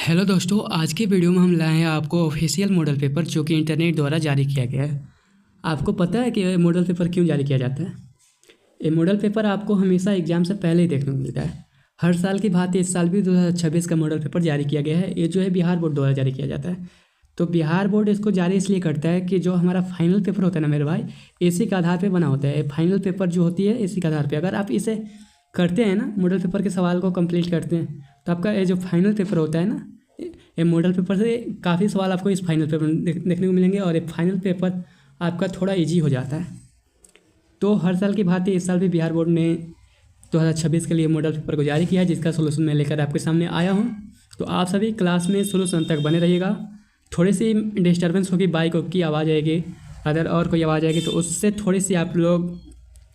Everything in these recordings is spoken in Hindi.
हेलो दोस्तों, आज के वीडियो में हम लाए हैं आपको ऑफिशियल मॉडल पेपर जो कि इंटरनेट द्वारा जारी किया गया है। आपको पता है कि ये मॉडल पेपर क्यों जारी किया जाता है? ये मॉडल पेपर आपको हमेशा एग्जाम से पहले ही देखने को मिलता है। हर साल की भांति इस साल भी 2026 का मॉडल पेपर जारी किया गया है। ये जो है बिहार बोर्ड द्वारा जारी किया जाता है। तो बिहार बोर्ड इसको जारी इसलिए करता है कि जो हमारा फाइनल पेपर होता है ना मेरे भाई, इसी के आधार पर बना होता है। फाइनल पेपर जो होती है इसी के आधार पर अगर आप इसे करते हैं ना, मॉडल पेपर के सवाल को कंप्लीट करते हैं, तो आपका ये जो फाइनल पेपर होता है ना, ये मॉडल पेपर से काफ़ी सवाल आपको इस फाइनल पेपर में देखने को मिलेंगे और ये फाइनल पेपर आपका थोड़ा इजी हो जाता है। तो हर साल की भांति इस साल भी बिहार बोर्ड ने 2026 के लिए मॉडल पेपर को जारी किया है, जिसका सोल्यूशन मैं लेकर आपके सामने आया हूँ। तो आप सभी क्लास में सोल्यूशन तक बने रहिएगा। थोड़ी सी डिस्टर्बेंस होगी, बाइक की आवाज़ आएगी, अदर और कोई आवाज़ आएगी तो उससे थोड़ी सी आप लोग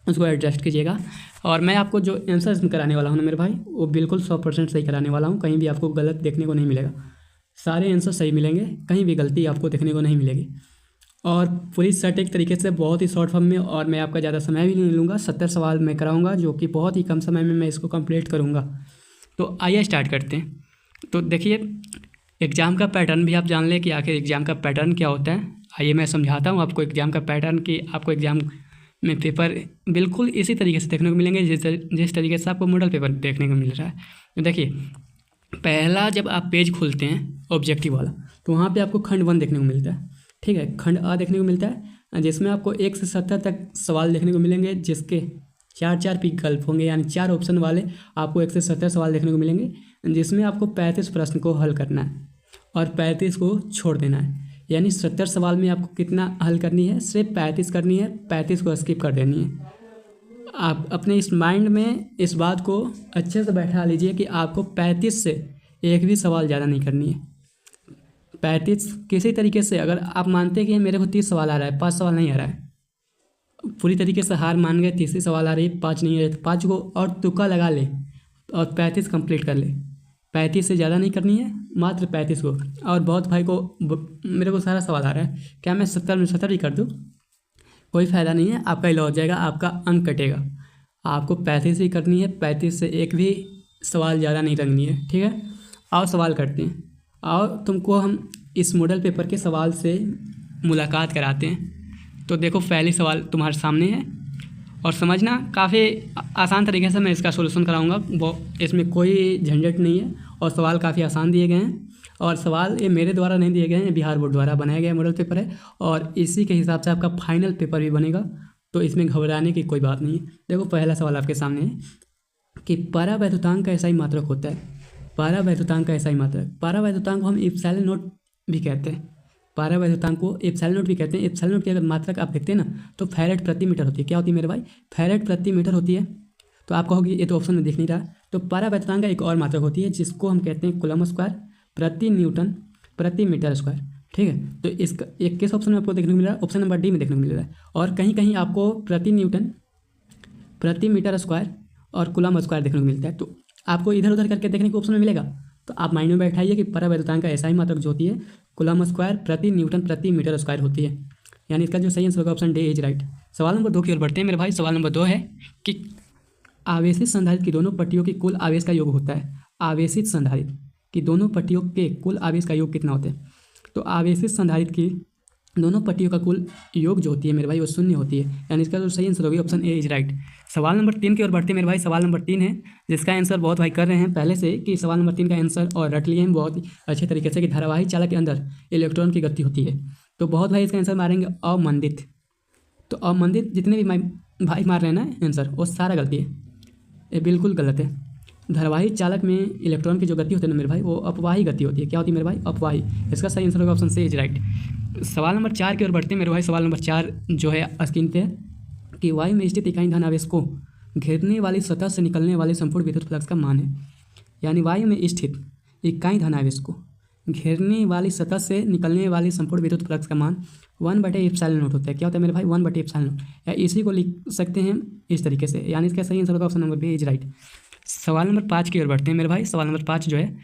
उसको एडजस्ट कीजिएगा। और मैं आपको जो आंसर इसमें कराने वाला हूँ ना मेरे भाई, वो बिल्कुल 100% सही कराने वाला हूँ। कहीं भी आपको गलत देखने को नहीं मिलेगा, सारे आंसर सही मिलेंगे, कहीं भी गलती आपको देखने को नहीं मिलेगी। और पूरी सटीक तरीके से, बहुत ही शॉर्ट फॉर्म में, और मैं आपका ज़्यादा समय भी नहीं लूँगा। 70 सवाल मैं कराऊँगा, जो कि बहुत ही कम समय में मैं इसको कंप्लीट करूँगा। तो आइए स्टार्ट करते हैं। तो देखिए, एग्ज़ाम का पैटर्न भी आप जान लें कि आखिर एग्ज़ाम का पैटर्न क्या होता है। आइए मैं समझाता हूँ आपको एग्ज़ाम का पैटर्न, कि आपको एग्ज़ाम में पेपर बिल्कुल इसी तरीके से देखने को मिलेंगे जिस तरीके से आपको मॉडल पेपर देखने को मिल रहा है। तो देखिए, पहला जब आप पेज खोलते हैं ऑब्जेक्टिव वाला, तो वहाँ पे आपको खंड 1 देखने को मिलता है। ठीक है, खंड A देखने को मिलता है, जिसमें आपको 1 से 70 तक सवाल देखने को मिलेंगे, जिसके 4 विकल्प होंगे, यानी 4 ऑप्शन वाले आपको 1 से 70 सवाल देखने को मिलेंगे, जिसमें आपको 35 प्रश्न को हल करना है और 35 को छोड़ देना है। यानी 70 सवाल में आपको कितना हल करनी है? सिर्फ 35 करनी है, 35 को स्किप कर देनी है। आप अपने इस माइंड में इस बात को अच्छे से बैठा लीजिए कि आपको 35 से एक भी सवाल ज़्यादा नहीं करनी है। 35 किसी तरीके से, अगर आप मानते हैं कि मेरे को 30 सवाल आ रहा है, 5 सवाल नहीं आ रहा है, पूरी तरीके से हार मान गए, 30 सवाल आ रही है, 5 नहीं आ रहे, तो 5 को और तुक्का लगा ले और 35 कंप्लीट कर ले। 35 से ज़्यादा नहीं करनी है, मात्र 35 को। और बहुत भाई को मेरे को सारा सवाल आ रहा है, क्या मैं 70 में 70 ही कर दूँ? कोई फ़ायदा नहीं है, आपका ही लॉस हो जाएगा, आपका अंक कटेगा। आपको 35 ही करनी है, 35 से एक भी सवाल ज़्यादा नहीं करनी है। ठीक है, आओ सवाल करते हैं। आओ तुमको हम इस मॉडल पेपर के सवाल से मुलाकात कराते हैं। तो देखो, पहली सवाल तुम्हारे सामने है और समझना, काफ़ी आसान तरीके से मैं इसका सोल्यूशन कराऊंगा। वो इसमें कोई झंझट नहीं है और सवाल काफ़ी आसान दिए गए हैं। और सवाल ये मेरे द्वारा नहीं दिए गए हैं, बिहार बोर्ड द्वारा बनाया गया मॉडल पेपर है और इसी के हिसाब से आपका फाइनल पेपर भी बनेगा। तो इसमें घबराने की कोई बात नहीं है। देखो, पहला सवाल आपके सामने है कि परावैद्युतांक का एसआई मात्रक होता है। परावैद्युतांक का एसआई मात्रक, परावैद्युतांक को हम एप्सिलॉन नॉट भी कहते हैं। परावैद्युतांक को एप्सिलॉन नॉट भी कहते हैं। एप्सिलॉन नॉट की अगर मात्रक आप देखते हैं ना, तो फैरेड प्रति मीटर होती है। क्या होती है मेरे भाई? फैरेड प्रति मीटर होती है। तो आप कहोगे ये तो ऑप्शन में दिख नहीं रहा। तो परावैद्युतांक का एक और मात्रक होती है, जिसको हम कहते हैं कूलम स्क्वायर प्रति न्यूटन प्रति मीटर स्क्वायर। ठीक है, तो इसका एक किस ऑप्शन में आपको देखने को मिल रहा है? ऑप्शन नंबर डी में देखने को मिल रहा है। और कहीं कहीं आपको प्रति न्यूटन प्रति मीटर स्क्वायर और कूलम स्क्वायर देखने को मिलता है। तो आपको इधर उधर करके देखने को ऑप्शन में मिलेगा। तो आप माइंड में बैठाइए कि परावैद्युतांक का एसआई मात्रक जो होती है कूलम स्क्वायर प्रति न्यूटन प्रति मीटर स्क्वायर होती है। यानी इसका जो सही आंसर होगा ऑप्शन डी इज राइट। सवाल नंबर 2 की ओर बढ़ते हैं मेरे भाई। सवाल नंबर 2 है कि आवेशित संधारित्र की दोनों पट्टियों की कुल आवेश का योग होता है। आवेशित संधारित्र कि दोनों पट्टियों के कुल आवेश का योग कितना होता है? तो आवेशित संधारित्र की दोनों पट्टियों का कुल योग जो होती है मेरे भाई, वो 0 होती है। यानी इसका जो सही आंसर होगी ऑप्शन ए इज राइट। सवाल नंबर 3 की ओर बढ़ते हैं मेरे भाई। सवाल नंबर 3 है, जिसका आंसर बहुत भाई कर रहे हैं पहले से, कि सवाल नंबर 3 का आंसर और रट लिए हैं बहुत अच्छे तरीके से, कि धारावाही चालक के अंदर इलेक्ट्रॉन की गति होती है। तो बहुत भाई इसका आंसर मारेंगे अमंदित। तो अमंदित जितने भी भाई मार रहे हैं ना आंसर, वो सारा गलती है, ये बिल्कुल गलत है। धारावाही चालक में इलेक्ट्रॉन की जो गति होती है ना मेरे भाई, वो अपवाही गति होती है। क्या होती है मेरे भाई? अपवाही। इसका सही आंसर होगा ऑप्शन सी इज राइट। सवाल नंबर 4 की ओर बढ़ते हैं मेरे भाई। सवाल नंबर 4 जो है स्क्रीन पे है कि वायु में स्थित इकाई धन आवेश को घेरने वाली सतह से निकलने वाले संपूर्ण विद्युत फ्लक्स का मान है। यानी वायु में स्थित इकाई धन आवेश को घेरने वाली सतह से निकलने वाली संपूर्ण विद्युत फ्लक्स का मान 1/एप्सिलॉन नॉट होता है। क्या होता है मेरे भाई? 1/एप्सिलॉन नॉट। या इसी को लिख सकते हैं इस तरीके से। यानी इसका सही आंसर होगा option number B is right. सवाल नंबर 5 की ओर बढ़ते हैं मेरे भाई। सवाल नंबर 5 जो है,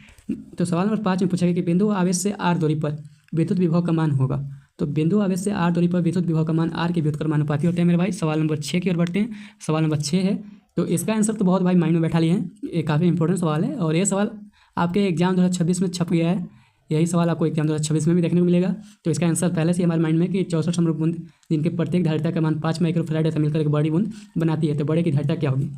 तो सवाल नंबर 5 में पूछा गया कि बिंदु आवेश से आर दूरी पर विद्युत विभव का मान होगा। तो बिंदु आवेश से आर दूरी पर विद्युत विभव का मान आर के व्युत्क्रमानुपाती होते हैं मेरे भाई। सवाल नंबर 6 की ओर बढ़ते हैं। सवाल नंबर 6 है, तो इसका आंसर तो बहुत भाई माइंड में बैठा लिए हैं, ये काफ़ी इंपॉर्टेंट सवाल है और ये सवाल आपके एग्जाम 2026 में छप गया है, यही सवाल आपको एग्जाम 2026 में भी देखने को मिलेगा। तो इसका आंसर पहले से हमारे माइंड में कि 64 समरूप बूंद जिनके प्रत्येक धारिता का मान 5 माइक्रोफैराड ऐसा मिलकर एक बड़ी बूंद बनाती है, तो बड़े की धारिता क्या होगी।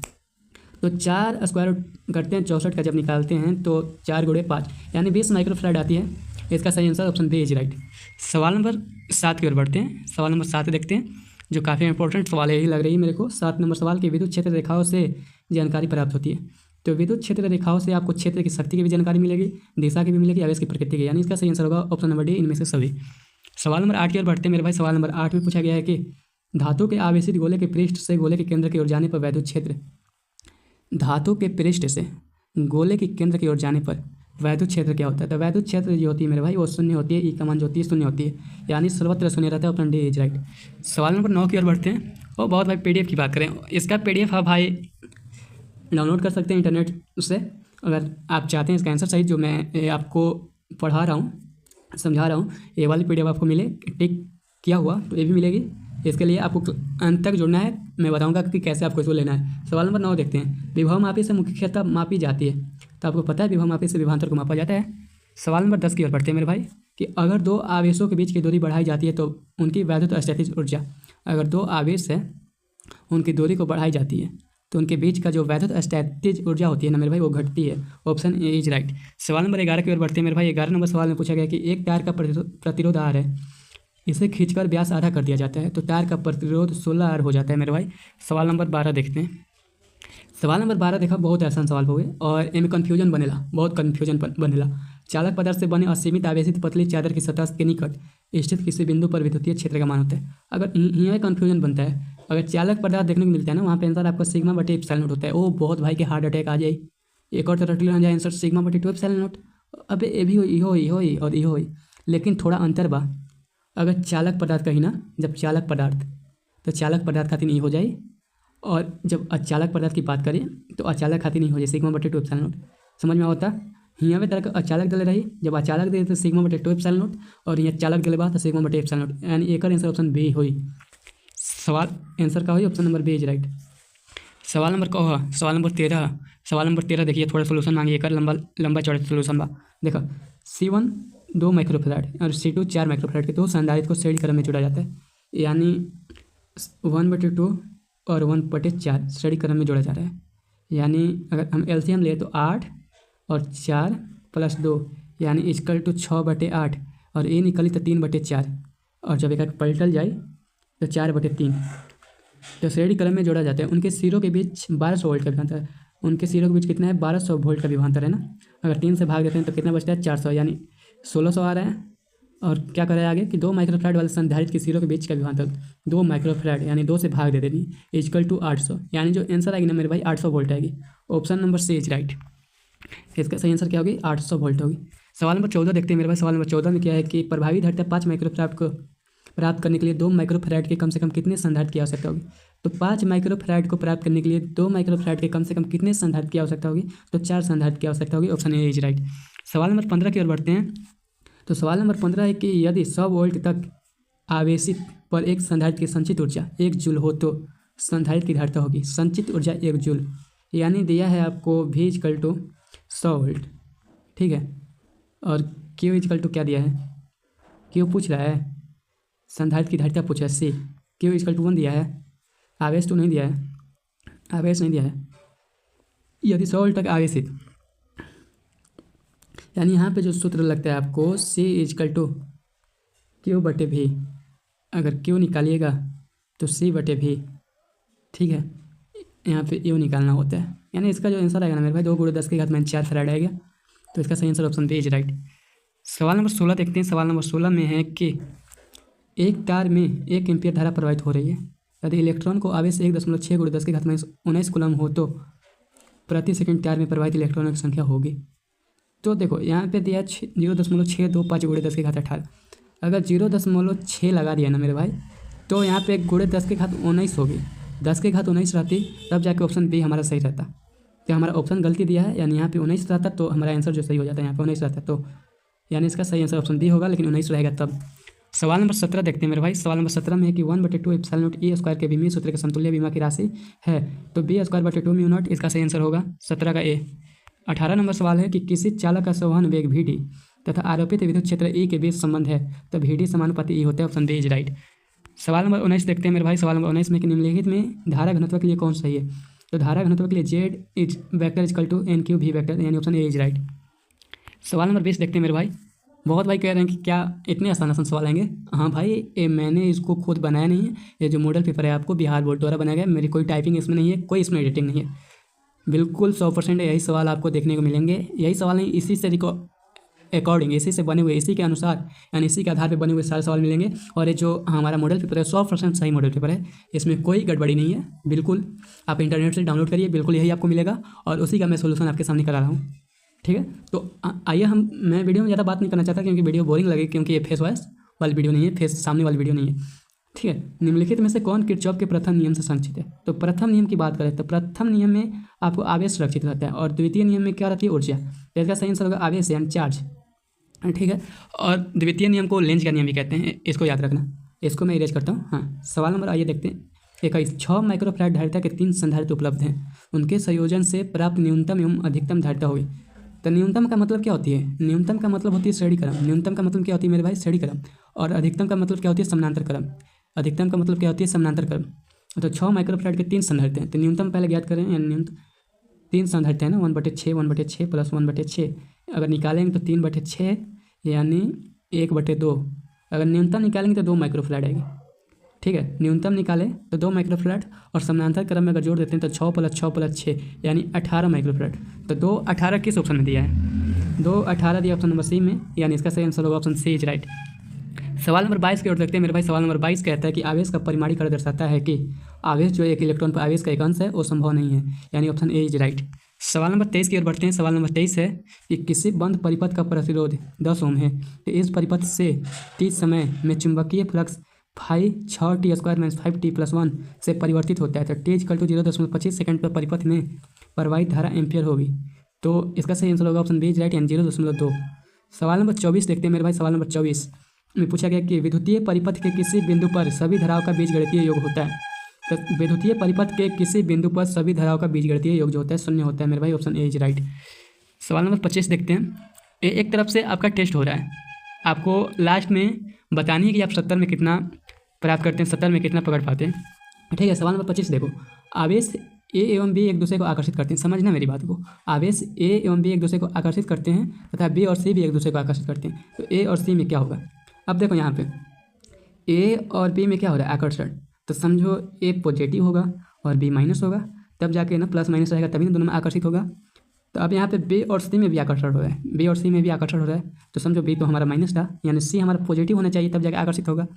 तो 4 स्क्वायर रूट करते हैं 64 का, जब निकालते हैं तो 4 गुणे 5 यानी 20 माइक्रोफैराड आती है। इसका सही answer option B is right. सवाल नंबर 7 की ओर बढ़ते हैं। सवाल नंबर 7 देखते हैं, जो काफ़ी इंपॉर्टेंट सवाल यही लग रही है मेरे को। 7 नंबर सवाल की विद्युत क्षेत्र रेखाओं से जानकारी प्राप्त होती है। तो विद्युत क्षेत्र रेखाओं से आपको क्षेत्र की शक्ति की भी जानकारी मिलेगी, दिशा की भी मिलेगी, आवेश की प्रकृति की, यानी इसका सही आंसर होगा ऑप्शन नंबर डी, इनमें से सभी। सवाल नंबर 8 की ओर बढ़ते हैं मेरे भाई। सवाल नंबर 8 में पूछा गया है कि धातु के आवेशित गोले के पृष्ठ से गोले के केंद्र की ओर जाने पर वैद्युत क्षेत्र, धातु के पृष्ठ से गोले के केंद्र की ओर जाने पर वैद्युत क्षेत्र क्या होता है। तो वैद्युत क्षेत्र जो होती है मेरे भाई वो शून्य होती है, ई का मान जो होती है शून्य होती है, यानी सर्वत्र शून्य रहता है, ऑप्शन डी इज राइट। सवाल नंबर 9 की ओर बढ़ते हैं। और बहुत भाई पीडीएफ की बात करें, इसका पीडीएफ आप भाई डाउनलोड कर सकते हैं इंटरनेट से, अगर आप चाहते हैं इसका आंसर सही जो मैं आपको पढ़ा रहा हूँ, समझा रहा हूँ, ये वाली पीडीएफ आपको मिले टिक किया हुआ तो ये भी मिलेगी। इसके लिए आपको अंत तक जुड़ना है, मैं बताऊंगा कि कैसे आपको इसको लेना है। सवाल नंबर 9 देखते हैं। विभव मापी से मुख्यतः मापी जाती है, तो आपको पता है विभव मापी से विभवांतर को मापा जाता है। सवाल नंबर 10 की ओर बढ़ते हैं मेरे भाई कि अगर दो आवेशों के बीच की दूरी बढ़ाई जाती है तो उनकी वैद्युत स्थितिज ऊर्जा, अगर दो आवेश है उनकी दूरी को बढ़ाई जाती है तो उनके बीच का जो वैद्युत स्थितिज ऊर्जा होती है ना मेरे भाई वो घटती है, ऑप्शन ए इज राइट। सवाल नंबर 11 की ओर बढ़ते हैं मेरे भाई। 11 नंबर सवाल में पूछा गया कि एक टायर का प्रतिरोध आर है, इसे खींचकर व्यास आधा कर दिया जाता है, तो टायर का प्रतिरोध 16 आर हो जाता है मेरे भाई। सवाल नंबर 12 देखते हैं। सवाल नंबर 12 देखा, बहुत आसान सवाल हो गए और इनमें कन्फ्यूजन बनेला, बहुत कन्फ्यूजन बनेला। चालक पदार्थ से बने असीमित आवेशित पतली चादर की सतह के निकट स्थित किसी बिंदु पर विद्युतीय क्षेत्र का मान होता है। अगर यहाँ कन्फ्यूजन बनता है, अगर चालक पदार्थ देखने को मिलता है ना वहाँ पे आंसर आपका सिग्मा बटे एप्सिलॉन नॉट होता है। ओ बहुत भाई के हार्ट अटैक आ जाए, एक और तरह आ जाए आंसर सिग्मा बटे 2 एप्सिलॉन नॉट। अबे ये भी हो और ये हो, लेकिन थोड़ा अंतर बा। अगर चालक पदार्थ कही ना, जब चालक पदार्थ, तो चालक पदार्थ खातिर नहीं हो जाए, और जब अचालक पदार्थ की बात करें तो अचालक खातिर नहीं हो जाए, सिग्मा बटे 2 एप्सिलॉन नॉट। समझ में होता यहाँ पे तरह अचालक दले रही, जब अचालक दे तो सिग्मा बटे 2 एप्सिलॉन नॉट, और यहाँ चालक दले बात तो सिग्मा बटे एप्सिलॉन नॉट, यानी एक आंसर ऑप्शन बी हुई। सवाल आंसर का हुई option number B is right. सवाल नंबर सवाल नंबर 13। सवाल नंबर 13 देखिए, थोड़ा सोल्यूशन मांगिए, एक लंबा चौड़ा सोल्यूशन बा। देखो C1 2 माइक्रोफैराड और C2 4 माइक्रोफैराड के दो संधारित्र को श्रेणी क्रम में जोड़ा जाता है, यानी 1/2 और 1/4 श्रेणी क्रम में जोड़ा जा रहा है। यानी अगर हम एलसीएम ले तो 8 और 4 + 2 यानी इक्वल टू 6/8, और ए निकली तो 3/4, और जब एक पलटल जाए तो 4/3। तो श्रेणी क्रम में जोड़ा जाता है। उनके सिरों के बीच 1200 वोल्ट का विभवांतर है। उनके सिरों के बीच कितना है, 1200 वोल्ट का विभवांतर है ना। अगर 3 से भाग देते हैं तो कितना बचता है, 400, यानी 1600 आ रहा है। और क्या करें आगे कि 2 माइक्रोफैराड वाले संधारित्र के सिरों के बीच का विभवांतर 2 माइक्रोफैराड, यानी 2 से भाग दे देनी, इक्वल टू 800, यानी जो आंसर आएगी ना मेरे भाई 800 वोल्ट आएगी। Option number C is right. इसका सही आंसर क्या होगी, 800 वोल्ट होगी। सवाल नंबर 14 देखते हैं मेरे भाई। सवाल नंबर 14 में क्या है कि प्रभावी धारिता 5 माइक्रोफैराड को प्राप्त करने के लिए 2 माइक्रोफैराड के कम से कम कितने संधारित्र की आवश्यकता होगी। तो 5 माइक्रोफैराड को प्राप्त करने के लिए 2 माइक्रोफैराड के कम से कम कितने संधारित्र की आवश्यकता होगी, तो 4 संधारित्र की आवश्यकता होगी, ऑप्शन ए इज राइट। सवाल नंबर 15 की ओर बढ़ते हैं। तो सवाल नंबर 15 है कि यदि 100 वोल्ट तक आवेशित पर एक संधारित्र की संचित ऊर्जा 1 जूल हो तो संधारित्र की धारिता होगी, संचित ऊर्जा 1 जूल, यानी दिया है आपको V = 100 वोल्ट, ठीक है। और Q = क्या दिया है, Q पूछ रहा है, संधारित्र की धारिता पूछा है C, Q = 1 दिया है, आवेश तो नहीं दिया है, आवेश नहीं दिया है। यदि 100 वोल्ट तक आवेशित, यानी यहाँ पे जो सूत्र लगता है आपको C = Q/V, अगर Q निकालिएगा तो C/V, ठीक है। यहाँ पे U निकालना होता है, यानी इसका जो आंसर आएगा ना मेरे भाई 2 × 10⁻⁴ फैराड आएगा। तो इसका सही answer option B is right. सवाल नंबर 16 देखते हैं। सवाल नंबर 16 में है कि एक तार में 1 एम्पीयर धारा प्रवाहित हो रही है। यदि इलेक्ट्रॉन को आवेश 1.6 × 10⁻19 कूलम हो तो प्रति सेकंड तार में प्रवाहित इलेक्ट्रॉनों की संख्या होगी। तो देखो यहाँ पे दिया 0.625 × 10⁻18। अगर 0.6 लगा दिया ना मेरे भाई तो यहाँ पे × 10⁻19 होगी। 10⁻19 रहती तब जाके ऑप्शन बी हमारा सही रहता। तो हमारा ऑप्शन गलती दिया है, यानी यहाँ पे 19 रहता तो हमारा आंसर जो सही हो जाता है, यहाँ पे 19 रहता, तो यानी इसका सही आंसर ऑप्शन बी होगा, लेकिन 19 रहेगा तब। सवाल नंबर 17 देखते हैं मेरे भाई। सवाल नंबर 17 में है कि 1/2 एप्सिलॉन नॉट E² के विमीय सूत्र के समतुल्य विमा की राशि है, तो B² / 2 μ0, इसका सही आंसर होगा 17 का ए। 18 नंबर सवाल है कि किसी चालक का संवहन वेग वी तथा आरोपित विद्युत क्षेत्र ई के बीच संबंध है तो वी समानुपाती ई होता है। Option D is right. सवाल नंबर 19 देखते हैं मेरे भाई। सवाल नंबर 19 में कि निम्नलिखित में धारा घनत्व के लिए कौन सही है? तो धारा घनत्व के लिए Z is vector equal to n q v vector, यानी ऑप्शन ए इज राइट। सवाल नंबर 20 देखते हैं मेरे भाई। बहुत भाई कह रहे हैं कि क्या इतने आसान सवाल आएंगे? हाँ भाई, मैंने इसको खुद बनाया नहीं है। ये जो मॉडल पेपर है आपको बिहार बोर्ड द्वारा बनाया गया है। मेरी कोई टाइपिंग इसमें नहीं है, कोई इसमें एडिटिंग नहीं है। बिल्कुल 100% यही सवाल आपको देखने को मिलेंगे। यही सवाल नहीं, इसी से अकॉर्डिंग, इसी से बने हुए, इसी के अनुसार, यानी इसी के आधार पर बने हुए सारे सवाल मिलेंगे। और ये जो हमारा मॉडल पेपर है 100% सही मॉडल पेपर है, इसमें कोई गड़बड़ी नहीं है। बिल्कुल आप इंटरनेट से डाउनलोड करिए, बिल्कुल यही आपको मिलेगा और उसी का मैं सोल्यूशन आपके सामने करा रहा हूँ। ठीक है, तो आइए मैं वीडियो में ज़्यादा बात नहीं करना चाहता क्योंकि वीडियो बोरिंग लगे, क्योंकि ये फेस वॉइस वाली वीडियो नहीं है, फेस सामने वाली वीडियो नहीं है। ठीक है, निम्नलिखित में से कौन किरचॉफ के प्रथम नियम से संचित है? तो प्रथम नियम की बात करें तो प्रथम नियम में आपको आवेश सुरक्षित रहता है और द्वितीय नियम में क्या रहती है? ऊर्जा। तो इसका सही आंसर होगा आवेश यानी चार्ज। ठीक है, और द्वितीय नियम को लेंज का नियम भी कहते हैं, इसको याद रखना। इसको मैं इरेज करता हूँ। हाँ, सवाल नंबर आइए देखते हैं। 21 6 माइक्रोफैराड धारिता के 3 संधारित्र उपलब्ध हैं, उनके संयोजन से प्राप्त न्यूनतम एवं अधिकतम धारिता होगी। तो न्यूनतम का मतलब क्या होती है? न्यूनतम का मतलब होती है श्रेणी क्रम। न्यूनतम का मतलब क्या होती है मेरे भाई? श्रेणी क्रम। और अधिकतम का मतलब क्या होती है? समानांतर क्रम। अधिकतम का मतलब क्या होती है? समानांतर क्रम। तो 6 माइक्रोफैराड के 3 संधारित्र हैं, तो न्यूनतम पहले ज्ञात करें। यानी न्यूनतम 3 संधारित्र है ना, 1/6 1/6 प्लस 1/6। अगर निकालेंगे तो 3/6 यानी 1/2। अगर न्यूनतम निकालेंगे तो 2 माइक्रोफैराड आएगी। ठीक है, न्यूनतम निकाले तो 2 माइक्रोफैराड और समानांतर क्रम में अगर जोड़ देते हैं तो 6 + 6 + 6 यानी 18 माइक्रोफैराड। तो 2 18 किस ऑप्शन में दिया है? 2 18 दिया ऑप्शन नंबर सी में, यानी इसका सही आंसर होगा ऑप्शन सी इज राइट। सवाल नंबर 22 की ओर देखते हैं मेरे भाई। सवाल नंबर 22 कहता है कि आवेश का परिमाणीकरण दर्शाता है कि आवेश जो एक इलेक्ट्रॉन पर आवेश का एक अंश है वो संभव नहीं है, यानी ऑप्शन ए इज राइट। सवाल नंबर 23 की ओर बढ़ते हैं। सवाल नंबर 23 है कि किसी बंद परिपथ का प्रतिरोध 10 ओम है, तो इस परिपथ से t समय में चुंबकीय फ्लक्स 6t² - 5t+1 से परिवर्तित होता है। तो t = 0.25 सेकंड पर परिपथ में प्रवाहित धारा एम्पियर होगी। तो इसका सही आंसर होगा ऑप्शन बी इज राइट, यानी 0.2। सवाल नंबर 24 देखते हैं मेरे भाई। सवाल नंबर 24 में पूछा गया कि विद्युतीय परिपथ के किसी बिंदु पर सभी धाराओं का बीजगणितीय योग होता है। तो विद्युतीय परिपथ के किसी बिंदु पर सभी धाराओं का बीजगणितीय योग जो होता है 0 होता है मेरे भाई, ऑप्शन ए इज राइट। सवाल नंबर 25 देखते हैं। एक तरफ से आपका टेस्ट हो रहा है, आपको लास्ट में बतानी है कि आप 70 में कितना प्राप्त करते हैं, 70 में कितना पकड़ पाते हैं। ठीक है, सवाल नंबर 25 देखो। आवेश ए एवं बी एक दूसरे को आकर्षित करते हैं। समझना मेरी बात को, आवेश ए एवं बी एक दूसरे को आकर्षित करते हैं तथा बी और सी भी एक दूसरे को आकर्षित करते हैं। तो ए और सी में क्या होगा? अब देखो यहाँ पे ए और बी में क्या हो रहा है? आकर्षण। तो समझो ए पॉजिटिव होगा और बी माइनस होगा, तब जाके ना प्लस माइनस रहेगा, तभी ना दोनों में आकर्षित होगा। तो अब यहाँ पे बी और सी में भी आकर्षण हो रहा है, बी और सी में भी आकर्षण हो रहा है। तो समझो बी तो हमारा माइनस था, यानी सी हमारा पॉजिटिव होना चाहिए, तब जाके आकर्षित होगा।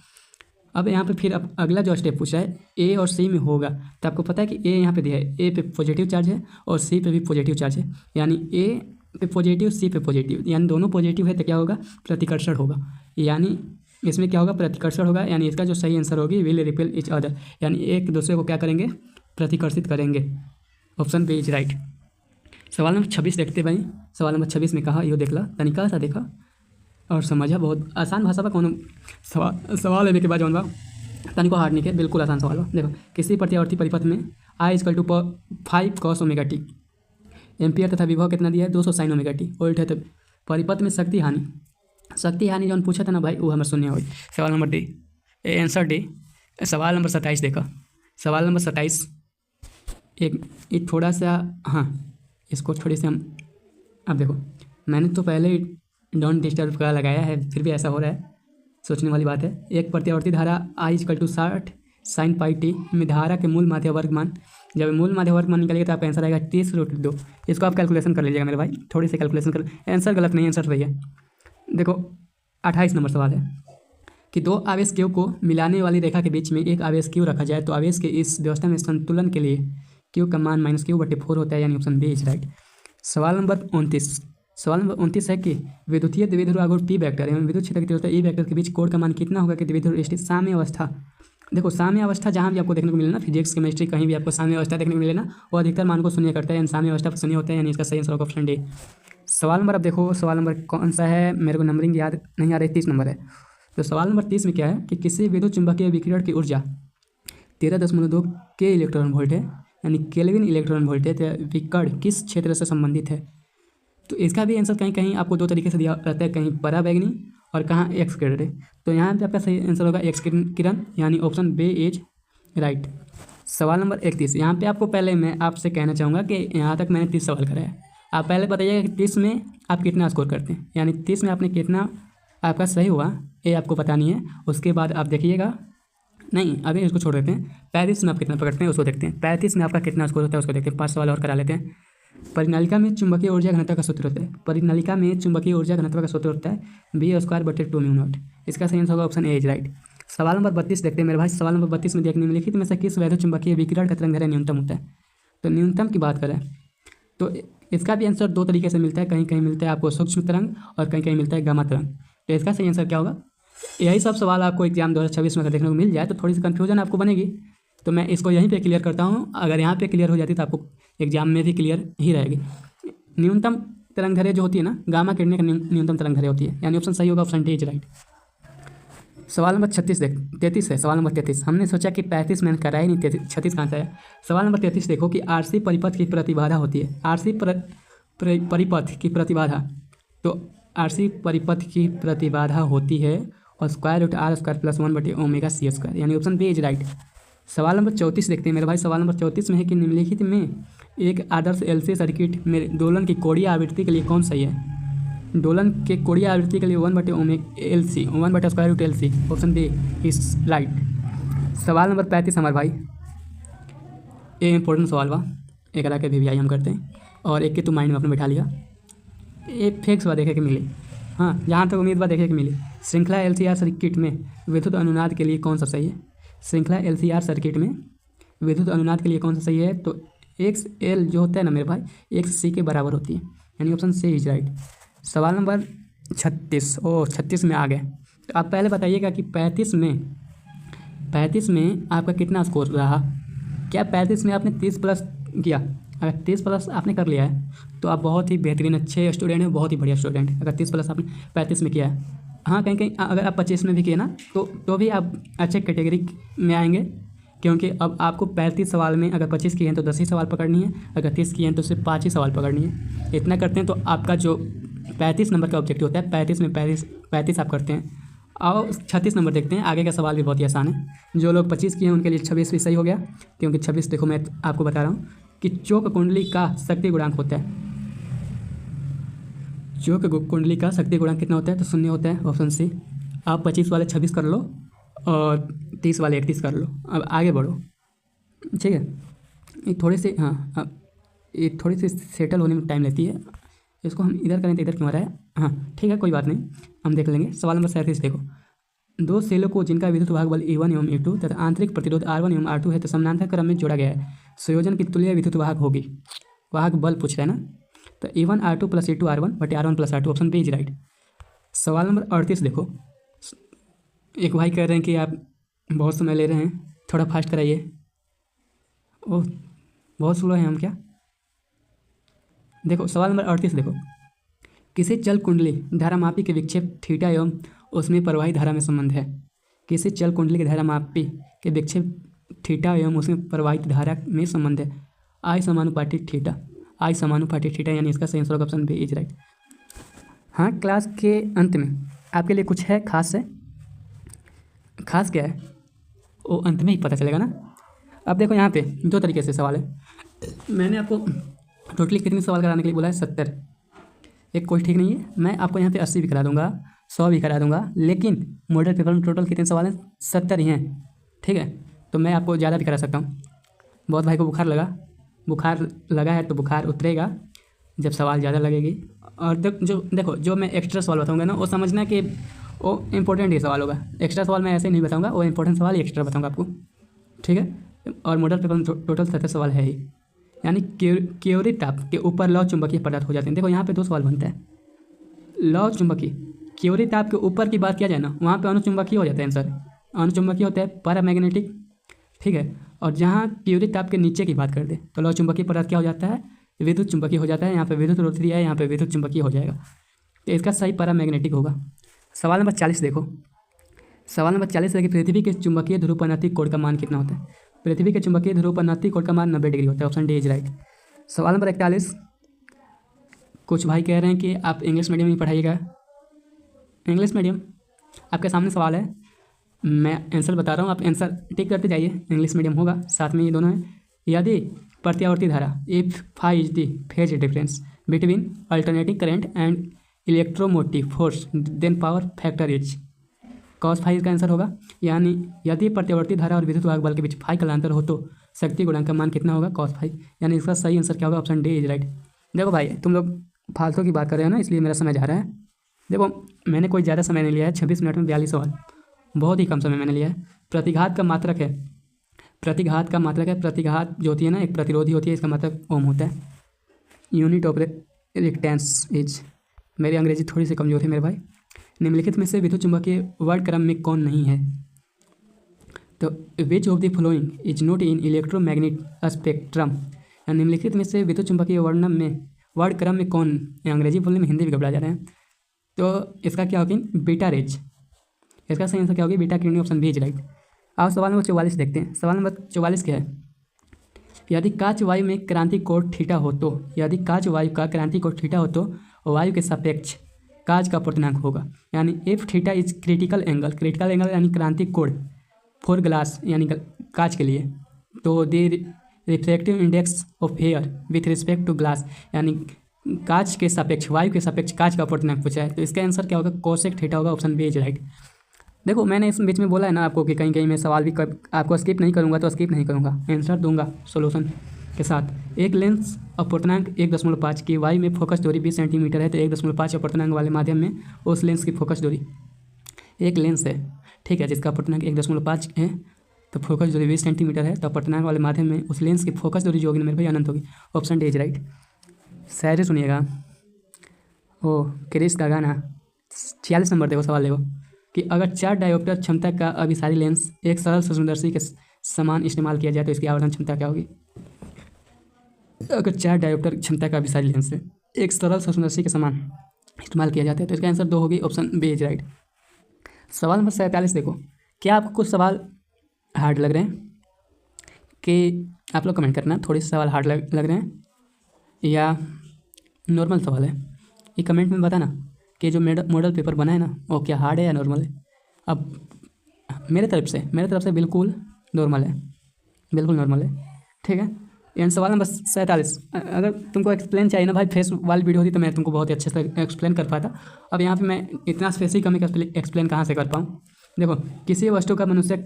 अब यहाँ पे फिर अब अगला जो स्टेप पूछा है ए और सी में होगा, तो आपको पता है कि ए यहाँ पे दिया है, ए पे पॉजिटिव चार्ज है और सी पे भी पॉजिटिव चार्ज है, यानी ए पे पॉजिटिव सी पे पॉजिटिव, यानी दोनों पॉजिटिव है तो क्या होगा? प्रतिकर्षण होगा। यानी इसमें क्या होगा? प्रतिकर्षण होगा, यानी इसका जो सही आंसर होगी विल रिपेल इच अदर, यानी एक दूसरे को क्या करेंगे? प्रतिकर्षित करेंगे। Option B is right. सवाल नंबर 26 देखते भाई। सवाल नंबर 26 में कहा, यो देख ला, तनिका सा देखा और समझा। बहुत आसान भाषा पर कौन सवाल लेने के बाद जौन बा तनिको हार्ड नहीं के, बिल्कुल आसान सवाल बा। देखो, किसी प्रत्यावर्ती परिपथ में I = 5 cos ωt एम्पियर तथा विभव कितना दिया है? 200 sin ωt वोल्ट है। तो परिपथ में शक्ति हानि जौन पूछा था ना भाई, वो हमें शून्य हुई। सवाल नंबर डी, आंसर डी। सवाल नंबर 27 देखा। सवाल नंबर 27 एक थोड़ा सा, हाँ इसको थोड़ी सी हम, अब देखो मैंने तो पहले ही डोंट डिस्टर्ब का लगाया है, फिर भी ऐसा हो रहा है, सोचने वाली बात है। एक प्रत्यावर्ती धारा I = 60 sin πt में धारा के मूल माध्य वर्ग मान, जब मूल माध्य वर्ग मान निकालिएगा तो आपका आंसर आएगा 30√2। इसको आप कैलकुलेशन कर लीजिएगा मेरे भाई, थोड़ी सी कैलकुलेशन कर, आंसर गलत नहीं, आंसर सही है। देखो 28 नंबर सवाल है कि 2 आवेश क्यू को मिलाने वाली रेखा के बीच में एक आवेश क्यू रखा जाए तो आवेश के इस व्यवस्था में संतुलन के लिए क्यू का मान -q/4 होता है, यानी ऑप्शन बी इज राइट। सवाल नंबर 29 है कि विद्युतीय द्विध्रुव आघूर्ण पी वेक्टर एवं विद्युत क्षेत्र की तीव्रता ई वेक्टर के बीच कोण का मान कितना होगा कि द्विध्रुव स्थिति साम्य अवस्था। देखो साम्य अवस्था जहाँ भी आपको देखने को मिले ना, फिजिक्स केमिस्ट्री कहीं भी आपको साम्य अवस्था देखने को मिले ना, वो अधिकतर मान को शून्य करता है, यानी साम्य अवस्था पर शून्य होता है, यानी इसका सही आंसर होगा ऑप्शन डी। सवाल नंबर, अब देखो सवाल नंबर कौन सा है, मेरे को नंबरिंग याद नहीं आ रही, 30 नंबर है। तो सवाल नंबर 30 में क्या है कि किसी विद्युत चुंबकीय विकिरण की ऊर्जा 13.2 के इलेक्ट्रॉन वोल्ट है, यानी केल्विन इलेक्ट्रॉन वोल्ट है। तो विकर्ण किस क्षेत्र से संबंधित है? तो इसका भी आंसर कहीं कहीं आपको दो तरीके से दिया रहता है, कहीं पराबैंगनी और कहाँ एक्स किरण। तो यहाँ पे आपका सही आंसर होगा एक्स किरण, यानी ऑप्शन बी इज राइट। सवाल नंबर 31, यहाँ पे आपको पहले मैं आपसे कहना चाहूँगा कि यहाँ तक मैंने 30 सवाल कराया। आप पहले बताइएगा कि 30 में आप कितना स्कोर करते हैं, यानी 30 में आपने कितना आपका सही हुआ ये आपको पता नहीं है। उसके बाद आप देखिएगा, नहीं अभी इसको छोड़ देते हैं। 35 में आप कितना पकड़ते हैं उसको देखते हैं। 35 में आपका कितना स्कोर होता है उसको देखते हैं। 5 सवाल और करा लेते हैं। परिनालिका में चुंबकीय ऊर्जा घनत्व का सूत्र होता है। परिनालिका में चुंबकीय ऊर्जा घनत्व का सूत्र होता है B²/2μ0। इसका सही आंसर होगा ऑप्शन ए इज राइट। सवाल नंबर 32 देखते हैं मेरे भाई। सवाल नंबर 32 में देखने में लिखित में से किस वैद्युत चुंबकीय विकिरण का तरंग दैर्घ्य न्यूनतम होता है। तो न्यूनतम की बात करें तो इसका भी आंसर दो तरीके से मिलता है। कहीं कहीं मिलता है आपको सूक्ष्म तरंग और कहीं कहीं मिलता है गामा तरंग। तो इसका सही आंसर क्या होगा? यही सब सवाल आपको एग्जाम 2026 में अगर देखने को मिल जाए तो थोड़ी सी कन्फ्यूजन आपको बनेगी। तो मैं इसको यहीं पे क्लियर करता हूँ। अगर यहाँ पे क्लियर हो जाती तो आपको एग्जाम में भी क्लियर ही रहेगी। न्यूनतम तरंग दैर्घ्य जो होती है ना, गामा किरणें का न्यूनतम तरंग दैर्घ्य होती है, यानी ऑप्शन सही होगा ऑप्शन डी इज राइट। सवाल नंबर 33 है। सवाल नंबर 33 हमने सोचा कि 35 मैंने करा ही नहीं, 36 कहाँ से आया। सवाल नंबर 33 देखो कि आरसी परिपथ की प्रतिबाधा होती है। आरसी परिपथ की प्रतिबाधा, तो आरसी परिपथ की प्रतिबाधा होती है और √r² + 1/ω/c², यानी ऑप्शन बी इज राइट। सवाल नंबर 34 देखते हैं मेरे भाई। सवाल नंबर 34 में है कि निम्नलिखित में एक आदर्श एलसी सर्किट में दोलन की कोणीय आवृत्ति के लिए कौन सही है। दोलन के कोणीय आवृत्ति के लिए 1/LC 1/√LC, option B is right. सवाल नंबर 35 हमारे भाई, ये इंपॉर्टेंट सवाल बा, एक के VVI हम करते हैं और एक के तो माइंड में अपने बैठा लिया। ये फेक्स बा देखे के मिली, हाँ जहाँ तक उम्मीद बा देखे के मिली। श्रृंखला LCR सर्किट में विद्युत अनुनाद के लिए कौन सा सही है। श्रृंखला LCR सर्किट में विद्युत अनुनाद के लिए कौन सा सही है। तो XL जो होता है ना मेरे भाई, XC के बराबर होती है, यानी ऑप्शन सी इज राइट। सवाल नंबर 36 में आ गए। तो आप पहले बताइएगा कि 35 में आपका कितना स्कोर रहा। क्या 35 में आपने 30 प्लस किया? अगर 30 प्लस आपने कर लिया है तो आप बहुत ही बेहतरीन अच्छे स्टूडेंट हैं, बहुत ही बढ़िया स्टूडेंट है। अगर 30 प्लस आपने 35 में किया है, हाँ कहीं कहीं अगर आप 25 में भी किए ना तो भी आप अच्छे कैटेगरी में आएंगे, क्योंकि अब आपको 35 सवाल में अगर 25 किए हैं तो 10 ही सवाल पकड़नी है, अगर 30 किए हैं तो सिर्फ 5 ही सवाल पकड़नी है। इतना करते हैं तो आपका जो 35 नंबर का ऑब्जेक्टिव होता है, 35 में 35 आप करते हैं। और 36 नंबर देखते हैं। आगे का सवाल भी बहुत ही आसान है। जो लोग 25 किए हैं उनके लिए 26 भी सही हो गया, क्योंकि 26 देखो मैं आपको बता रहा हूँ कि चौक कुंडली का शक्ति गुणांक होता है। चौक कुंडली का शक्ति गुणांक कितना होता है? तो 0 होता है, ऑप्शन सी। आप 25 वाले 26 कर लो और 30 वाले 31 कर लो। अब आगे बढ़ो, ठीक है। ये थोड़ी सी ये थोड़ी सी सेटल होने में टाइम लेती है। इसको हम इधर करें तो इधर क्यों आ रहा है? हाँ ठीक है, कोई बात नहीं, हम देख लेंगे। सवाल नंबर 37 देखो। दो सेलों को जिनका विद्युत वाहक बल E1 एवं E2 तथा आंतरिक प्रतिरोध R1 एवं R2 है तो समानांतर क्रम में जोड़ा गया है, संयोजन की तुल्य विद्युत वाहक होगी। वाहक बल पूछ रहा है ना, तो E1 R2 + E2 R1 बटे R1 + R2, option B is right. सवाल नंबर 38 देखो। एक भाई कह रहे हैं कि आप बहुत समय ले रहे हैं, थोड़ा फास्ट कराइए। ओह बहुत स्लो हैं हम क्या? देखो सवाल नंबर 38 देखो। किसी चल कुंडली धारामापी के विक्षेप थीटा एवं उसमें प्रवाहित धारा में संबंध है। किसी चल कुंडली के धारामापी के विक्षेप थीटा एवं उसमें प्रवाहित धारा में संबंध है। I समानुपाती थीटा, यानी इसका सही answer option B is right. हाँ क्लास के अंत में आपके लिए कुछ है खास है। खास क्या है वो अंत में ही पता चलेगा ना। अब देखो यहाँ पे दो तरीके से सवाल है। मैंने आपको टोटली कितने सवाल कराने के लिए बोला है? 70। एक कोई ठीक नहीं है, मैं आपको यहाँ पे 80 भी करा दूंगा, 100 भी करा दूंगा, लेकिन मॉडल पेपर में टोटल कितने सवाल हैं? 70 ही हैं, ठीक है। तो मैं आपको ज़्यादा भी करा सकता हूँ। बहुत भाई को बुखार लगा है तो बुखार उतरेगा जब सवाल ज़्यादा लगेगी। और देखो जो मैं एक्स्ट्रा सवाल बताऊँगा ना वो समझना कि वो इंपॉर्टेंट ही सवाल होगा। एक्स्ट्रा सवाल मैं ऐसे नहीं बताऊँगा, वो इंपॉर्टेंट सवाल ही एक्स्ट्रा बताऊँगा आपको, ठीक है। और मॉडल पेपर में टोटल 70 सवाल है ही, यानी क्योरी ताप के ऊपर लौ चुंबकीय पदार्थ हो जाते हैं। देखो यहाँ पे दो सवाल बनता है। लौ चुंबकीय क्योरी ताप के ऊपर की बात किया जाए ना, वहाँ पे अनुचुंबकीय हो जाता है आंसर। अनुचुंबकीय होता है पैरामैग्नेटिक, ठीक है। और जहाँ क्योरी ताप के नीचे की बात कर दे तो लौ चुंबकीय पदार्थ क्या हो जाता है? विद्युत चुंबकीय हो जाता है। यहाँ पे विद्युत रोधरी है, यहाँ पे विद्युत चुंबकीय हो जाएगा, तो इसका सही पैरामैग्नेटिक होगा। सवाल नंबर 40 देखो। सवाल नंबर 40 है कि पृथ्वी के चुंबकीय ध्रुवपनाती कोण का मान कितना होता है? पृथ्वी के चुंबकीय ध्रुवपनाती कोण का मान 90 डिग्री होता है, ऑप्शन डी इज राइट। सवाल नंबर 41 कुछ भाई कह रहे हैं कि आप इंग्लिश मीडियम ही पढ़ाइएगा। इंग्लिश मीडियम, आपके सामने सवाल है, मैं आंसर बता रहा हूँ, आप आंसर टिक करते जाइए। इंग्लिश मीडियम होगा, साथ में ये दोनों है। यदि प्रत्यावर्ती धारा, if phi is the phase difference between alternating current and electromotive force then power factor is cos phi का आंसर होगा। यानी यदि प्रत्यावर्ती धारा और विद्युत वाहक बल के बीच फाई का अंतर हो तो शक्ति गुणांक का मान कितना होगा, कॉस फाई। यानी इसका सही आंसर क्या होगा, ऑप्शन डी इज राइट। देखो भाई, तुम लोग फालतू की बात कर रहे हो ना, इसलिए मेरा समय जा रहा है। देखो, मैंने कोई ज़्यादा समय नहीं लिया है, 26 मिनट में 42 सवाल, बहुत ही कम समय मैंने लिया है। प्रतिघात का मात्रक है, प्रतिघात का मात्रक है, प्रतिघात जो होती है ना, एक प्रतिरोधी होती है, इसका मात्रक ओम होता है। यूनिट ऑफ रिएक्टेंस इज, मेरी अंग्रेजी थोड़ी सी कमजोर है मेरे भाई। निम्नलिखित में से विद्युत चुंबकीय वर्ण क्रम में कौन नहीं है, तो which of the following is not in electromagnetic spectrum. निम्नलिखित में से विद्युत चुंबकीय वर्ण क्रम में कौन, अंग्रेजी बोलने में हिंदी भी घबरा जा रहे हैं, तो इसका क्या होगी, बीटा रेज। इसका सही आंसर क्या होगी, बीटा किरणें, ऑप्शन बी इज राइट। अब सवाल नंबर 44 देखते हैं। सवाल नंबर 44 क्या है, यदि काच वायु में क्रांति कोण थीटा हो तो, यदि काच वायु का क्रांति कोण थीटा हो तो वायु के सापेक्ष काज का पूर्णांक होगा। यानी if theta is critical angle, critical angle यानी क्रांतिक कोण फॉर ग्लास यानी कांच के लिए, तो the refractive index of air with respect to glass, यानी कांच के सापेक्ष, वायु के सापेक्ष कांच का पूर्णांक पूछा है, तो इसका आंसर क्या होगा, कोसेक थीटा होगा, ऑप्शन बी इज राइट। देखो, मैंने इस बीच में बोला है ना आपको कि कहीं कहीं मैं सवाल भी आपको स्किप नहीं करूँगा, तो स्किप नहीं करूँगा, आंसर दूंगा सोल्यूशन के साथ। एक लेंस अपूर्णांक 1.5 की वायु में फोकस दूरी 20 सेंटीमीटर है, तो 1.5 अपूर्णांक वाले माध्यम में उस लेंस की फोकस दूरी, एक लेंस है ठीक है, जिसका अपूर्णांक 1.5 है, तो फोकस दूरी 20 सेंटीमीटर है, तो अपूर्णांक वाले माध्यम में उस लेंस की फोकस दूरी जो होगी मेरे भाई अनंत होगी, ऑप्शन डी इज राइट। शायरी सुनिएगा, ओ क्रिश का गाना। 46 नंबर देखो, सवाल देखो कि अगर 4 डायोप्टर क्षमता का अभिसारी लेंस एक सरल सूक्ष्मदर्शी के समान इस्तेमाल किया जाए तो इसकी आवर्धन क्षमता क्या होगी। अगर 4 डायोप्टर क्षमता का अभिसारी लेंस से एक सरल सूक्ष्मदर्शी के समान इस्तेमाल किया जाता है तो इसका आंसर 2 होगी, ऑप्शन बी इज राइट। सवाल नंबर 47 देखो, क्या आपको कुछ सवाल हार्ड लग रहे हैं, कि आप लोग कमेंट करना, थोड़े से सवाल हार्ड लग रहे हैं या नॉर्मल सवाल है, ये कमेंट में बताना कि जो मॉडल पेपर बना है ना वो क्या हार्ड है या नॉर्मल है। अब मेरे तरफ से बिल्कुल नॉर्मल है, बिल्कुल नॉर्मल है, ठीक है। एंड सवाल नंबर 47, अगर तुमको एक्सप्लेन चाहिए ना भाई, फेस वाली वीडियो होती तो मैं तुमको बहुत ही अच्छे से एक्सप्लेन कर पाता। अब यहाँ पे मैं इतना स्पेस ही कम एक्सप्लेन कहाँ से कर पाऊँ। देखो, किसी वस्तु का मनुष्य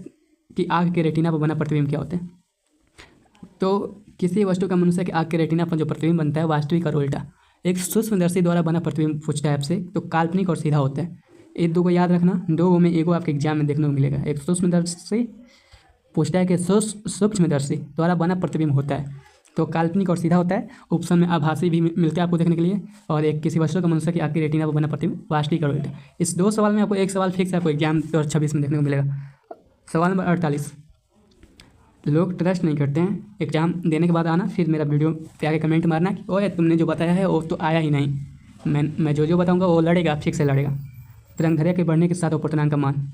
की आँख के रेटिना पर बना प्रतिबिंब क्या होता है, तो किसी वस्तु का मनुष्य की आँख के रेटिना पर जो प्रतिबिंब बनता है वास्तविक और उल्टा, एक सूक्ष्मदर्शी द्वारा बना प्रतिबिंब पूछता है आपसे, तो काल्पनिक और सीधा होता है। ये दो को याद रखना, 2 में एगो आपके एग्जाम में देखने को मिलेगा। एक सूक्ष्मदर्शी पूछता है कि सूक्ष्मदर्शी द्वारा बना प्रतिबिंब होता है, तो काल्पनिक और सीधा होता है। ऑप्शन में आभासी भी मिलते हैं आपको देखने के लिए, और एक किसी वस्तु का मनुष्य की आँख की रेटिना पर बना प्रतिबिंब वास्तविक और उल्टा। इस 2 सवाल में आपको एक सवाल फिक्स है, आपको एग्जाम 2026 में देखने को मिलेगा। सवाल नंबर 48, लोग ट्रस्ट नहीं करते हैं, एग्जाम देने के बाद आना, फिर मेरा वीडियो पे आके कमेंट मारना कि ओए तुमने जो बताया है वो तो आया ही नहीं। मैं जो बताऊंगा वो लड़ेगा, ठीक से लड़ेगा। तरंगदैर्घ्य के बढ़ने के साथ अपवर्तनांक का मान,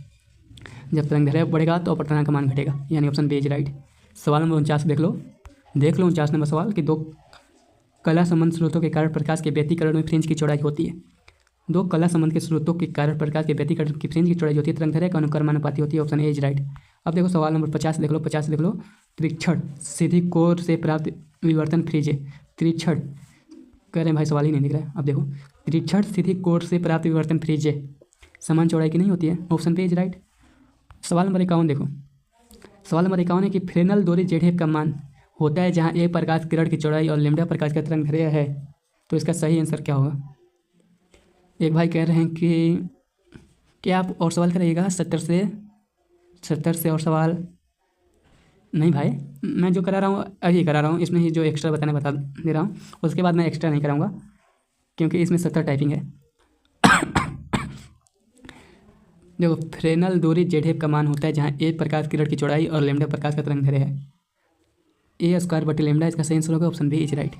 जब तरंगदैर्घ्य बढ़ेगा तो अपवर्तनांक का मान घटेगा, यानी ऑप्शन बी इज राइट। सवाल नंबर 49 देख लो 49 नंबर सवाल कि 2 कला संबंध स्रोतों के कारण प्रकाश के व्यतिकरण में फ्रिंज की चौड़ाई होती है। 2 कला संबंध के स्रोतों के कारण प्रकाश के व्यतिकरण की फ्रिंज की चौड़ाई होती है, तरंगदैर्घ्य का अनुक्रमानुपाती होती है, ऑप्शन ए इज राइट। अब देखो सवाल नंबर 50 देख लो, 50 देख लो, त्रिक्षण सीधी कोर से प्राप्त विवर्तन फ्रिज है। त्रिक्षण कह रहे हैं भाई, सवाल ही नहीं दिख रहा है। अब देखो, त्रिक्षण सीधी कोर से प्राप्त विवर्तन फ्रिज है, समान चौड़ाई की नहीं होती है, ऑप्शन पे इज राइट। सवाल नंबर 51 देखो, सवाल नंबर 51 है कि फ्रेनल दूरी जेड का मान होता है जहाँ ए प्रकाश किरण की चौड़ाई और लैम्ब्डा प्रकाश का तरंगदैर्घ्य है, तो इसका सही आंसर क्या होगा। एक भाई कह रहे हैं कि आप और सवाल कराइएगा 70 से और सवाल नहीं भाई, मैं जो करा रहा हूँ अभी करा रहा हूँ, इसमें ही जो एक्स्ट्रा बता दे रहा हूँ, उसके बाद मैं एक्स्ट्रा नहीं कराऊंगा क्योंकि इसमें 70 टाइपिंग है। देखो, फ्रेनल दूरी जेड का मान होता है जहाँ ए प्रकाश किरण की चौड़ाई और लैम्ब्डा प्रकाश का तरंगदैर्घ्य है, ए स्क्वायर बटे लैम्ब्डा, इसका सही आंसर होगा, ऑप्शन बी इज राइट।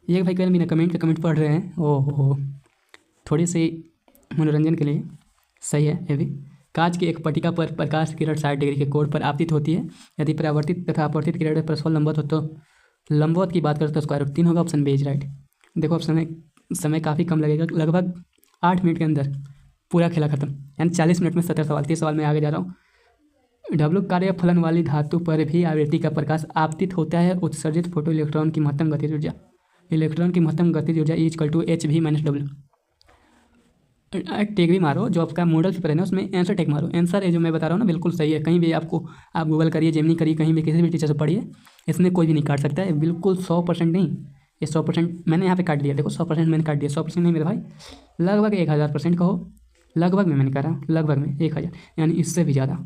ये भाई कह रहे बिना कमेंट पढ़ रहे हैं, ओहो, थोड़ी सी मनोरंजन के लिए सही है ये भी। कांच की एक पट्टिका पर प्रकाश किरण 60 डिग्री के कोण पर आपतित होती है, यदि परावर्तित तथा अपवर्तित किरण परस्पर लंबवत हो तो लंबवत की बात करें तो स्क्वायर रूट 3 होगा, ऑप्शन बी इज राइट। देखो ऑप्शन में समय काफ़ी कम लगेगा, लगभग 8 मिनट के अंदर पूरा खेला खत्म, यानी 40 मिनट में 70 सवाल। 30 सवाल में आगे जा रहा हूँ। डब्ल्यू कार्य फलन वाली धातु पर भी आवृत्ति का प्रकाश आपतित होता है। उत्सर्जित फोटो इलेक्ट्रॉन की महत्तम गतिज ऊर्जा, इलेक्ट्रॉन की महत्तम गतिज ऊर्जा E = Hv-W। टेक भी मारो, जो आपका मॉडल पेपर है ना उसमें आंसर टेक मारो। आंसर ये जो मैं बता रहा हूँ ना बिल्कुल सही है। कहीं भी आपको आप गूगल करिए, जेमिनी करिए, कहीं भी किसी भी टीचर से पढ़िए, इसमें कोई भी नहीं काट सकता है। बिल्कुल 100% नहीं, ये 100% मैंने यहाँ पे काट दिया। देखो 100% मैंने काट दिया, 100% नहीं मेरे भाई, लगभग 1000% कहो, लगभग में मैंने कह रहा हूँ, लगभग में 1000, यानी इससे भी ज़्यादा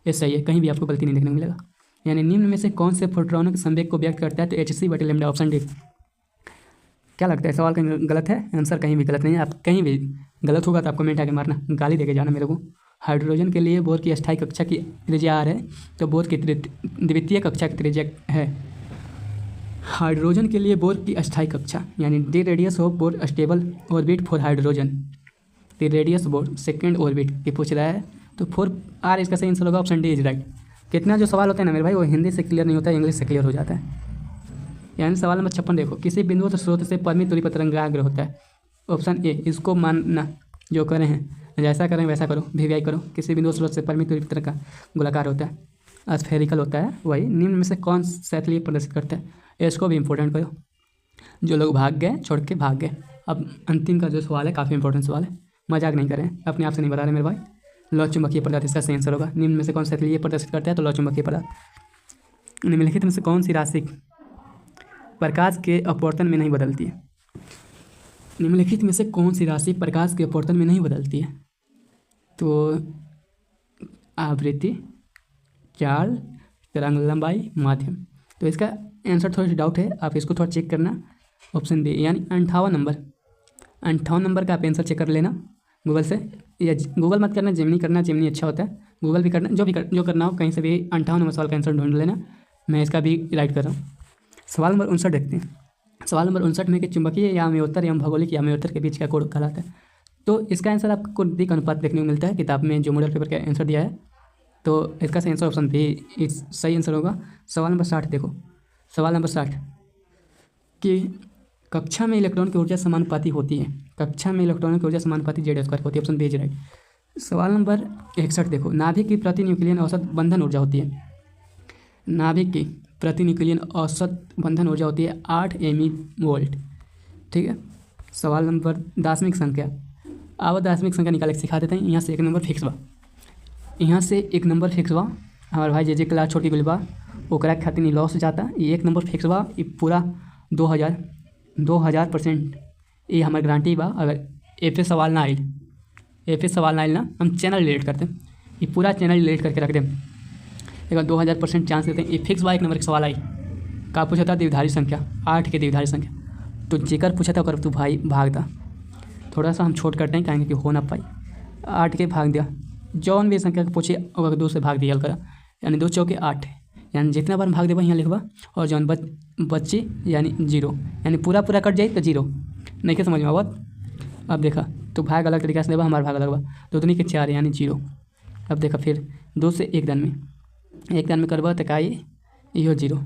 ये सही है। कहीं भी आपको गलती नहीं देखने को मिलेगा। यानी निम्न में से कौन से फोटोनों के संवेग को व्यक्त करता है? तो hc/λ ऑप्शन डी। क्या लगता है सवाल कहीं गलत है? आंसर कहीं भी गलत नहीं है। आप कहीं भी गलत होगा तो आप कमेंट आके मारना, गाली देके जाना मेरे को। हाइड्रोजन के लिए बोर की अस्थायी कक्षा की त्रिज्या r है, तो बोर की द्वितीय कक्षा की त्रिज्या है। हाइड्रोजन के लिए बोर की अस्थायी कक्षा यानी the radius of bore stable orbit for hydrogen, the radius bore second orbit की पूछ रहा है, तो 4r इसका सही आंसर होगा, ऑप्शन डी इज राइट। कितना जो सवाल होता है ना मेरे भाई वो हिंदी से क्लियर नहीं होता है, इंग्लिश से क्लियर हो जाता है। यानी सवाल नंबर 56 देखो, किसी बिंदु तो स्रोत से परिमित दूरी पर तरंगाग्र होता है। ऑप्शन ए, इसको मानना जो करें हैं जैसा करें वैसा करो, वी करो। किसी बिंदु स्रोत से परिमित दूरी पर तरंग का गोलाकार होता है, स्फेरिकल होता है। वही निम्न में से कौन शैथिलीय प्रदर्शित करता है? इसको भी इंपॉर्टेंट करो। जो लोग भाग गए छोड़ के भाग गए। अब अंतिम का जो सवाल है काफ़ी इंपॉर्टेंट सवाल है, मजाक नहीं करें, अपने आप से नहीं बता रहे मेरे भाई। लौ चुंबकीय पदार्थ इसका सही आंसर होगा। निम्न में से कौन शैथिलीय प्रदर्शित करता है? तो लौ चुंबकीय पदार्थ। निम्नलिखित में से कौन सी राशि प्रकाश के अपवर्तन में नहीं बदलती है? निम्नलिखित में से कौन सी राशि प्रकाश के अपवर्तन में नहीं बदलती है? तो आवृत्ति, चाल, तरंग लंबाई, माध्यम। तो इसका आंसर थोड़ा सा डाउट है, आप इसको थोड़ा चेक करना। ऑप्शन बी यानी 58 नंबर, 58 नंबर का आप आंसर चेक कर लेना गूगल से, या गूगल मत करना, जेमिनी करना, जेमिनी अच्छा होता है। गूगल भी करना, जो करना हो कहीं से भी 58 नंबर सवाल का आंसर ढूंढ लेना। मैं इसका भी राइट कर रहा हूँ। सवाल नंबर 59 देखते हैं। सवाल नंबर 59 में कि चुंबकीय याम्योत्तर एवं भौगोलिक याम्योत्तर के बीच का कोण कहलाता है? तो इसका आंसर आपको दिक अनुपात देखने को मिलता है किताब में जो मॉडल पेपर का आंसर दिया है। तो इसका सही आंसर ऑप्शन बी सही आंसर होगा। सवाल नंबर 60 देखो, सवाल नंबर 60 कि कक्षा में इलेक्ट्रॉन की ऊर्जा समानुपाती होती है। कक्षा में इलेक्ट्रॉनों की ऊर्जा समानुपाती Z² होती है, ऑप्शन बी इज राइट। सवाल नंबर 61 देखो, नाभिक की प्रति न्यूक्लियन औसत बंधन ऊर्जा होती है। नाभिक की प्रति न्यूक्लियन औसत बंधन ऊर्जा होती है 8 MeV। ठीक है। सवाल नंबर 10वीं संख्या, अब 10वीं संख्या निकाल के सिखा देते हैं। यहाँ से 1 नंबर फिक्स बा, यहाँ से 1 नंबर फिक्स बा। हमारे भाई जे क्लास छोटी गुल बा ओकरा खातिर नहीं लॉस जाता। ये 1 नंबर फिक्स बा, ये पूरा 2000% ये हमारे गारंटी बा। अगर एफ सवाल ना आइल ना हम चैनल डिलीट करते हैं, ये पूरा चैनल डिलीट करके रख दें। एक 2000% चांस देते हैं। ये फिक्स बा 1 नंबर के सवाल आई। का पूछा था? द्विधारी संख्या, 8 के द्विधारी संख्या। तो जेकर पूछा था कर तू भाई भाग दा, थोड़ा सा हम छोट करते हैं कहेंगे कि हो ना पाई। 8 के भाग दिया, जौन भी संख्या को पूछे अगर 2 से भाग दिया करा, यानी 2 चौके 8, यानी जितना बार भाग देबा यहाँ लिखबा, और जौन बच्ची यानी 0, यानी पूरा कट जाए तो 0। नहीं के समझ में आवत? अब देखा तो भाग अलग तरीका से देबा, हमारा भाग अलग बा। 2 दूनी के 4 यानी 0। अब देखा फिर 2 से 1 दान में करबा तो आई इहो 0,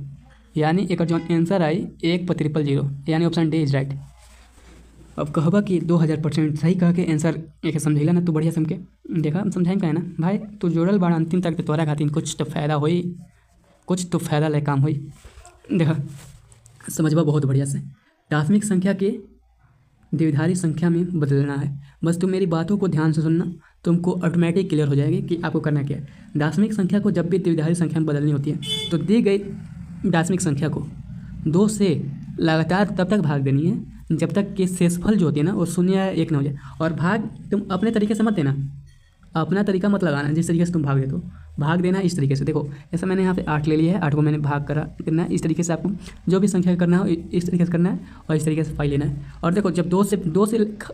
यानी एक जो आंसर आई 1/000, यानी ऑप्शन डी इज राइट। अब कहबा कि 2000% सही कह के आंसर एक समझेला ना, तू बढ़िया समझ के देखा हम समझाएं का है ना भाई। तू जोड़ल बाड़ अंतिम तक तो तोरा खातिर कुछ तो फ़ायदा होई, कुछ तो फ़ायदा ले काम होई। देखा समझबा बहुत बढ़िया से। दार्शनिक संख्या के द्विधारी संख्या में बदलना है, बस तुम मेरी बातों को ध्यान से सुनना, तुमको ऑटोमेटिक क्लियर हो जाएगी कि आपको करना क्या है। दार्शनिक संख्या को जब भी द्विधारी संख्या में बदलनी होती है तो दी गई दार्शनिक संख्या को 2 से लगातार तब तक भाग देनी है जब तक कि शेषफल जो होती है ना वो 0 या 1 ना हो जाए। और भाग तुम अपने तरीके से मत देना, अपना तरीका मत लगाना। जिस तरीके से तुम भाग देते हो भाग देना इस तरीके से। देखो ऐसा मैंने यहाँ पे 8 ले लिया है, 8 को मैंने भाग करना है। इस तरीके से आपको जो भी संख्या करना हो इस तरीके से करना है और इस तरीके से फाइल लेना है। और देखो जब 2 से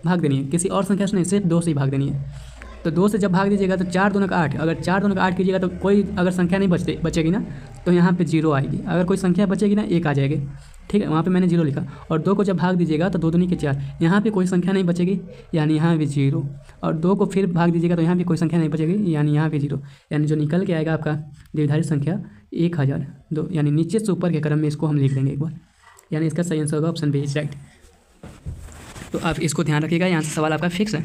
भाग देनी है, किसी और संख्या से नहीं, सिर्फ 2 से ही भाग देनी है। तो 2 से जब भाग दीजिएगा तो 4 दूना का 8, अगर 4 दूना का 8 कीजिएगा तो कोई अगर संख्या नहीं बचेगी ना तो यहाँ पे 0 आएगी। अगर कोई संख्या बचेगी ना 1 आ जाएगी। ठीक है, वहाँ पे मैंने 0 लिखा। और 2 को जब भाग दीजिएगा तो 2 दूनी के 4, यहाँ पे कोई संख्या नहीं बचेगी, यानी यहाँ भी 0। और 2 को फिर भाग दीजिएगा तो यहाँ भी कोई संख्या नहीं बचेगी, यानी यहाँ भी 0। यानी जो निकल के आएगा आपका द्विधारी संख्या 1002, यानी नीचे से ऊपर के क्रम में इसको हम लिख देंगे एक बार। यानी इसका सही आंसर होगा ऑप्शन बी इज राइट। तो आप इसको ध्यान रखिएगा, यहाँ से सवाल आपका फिक्स है,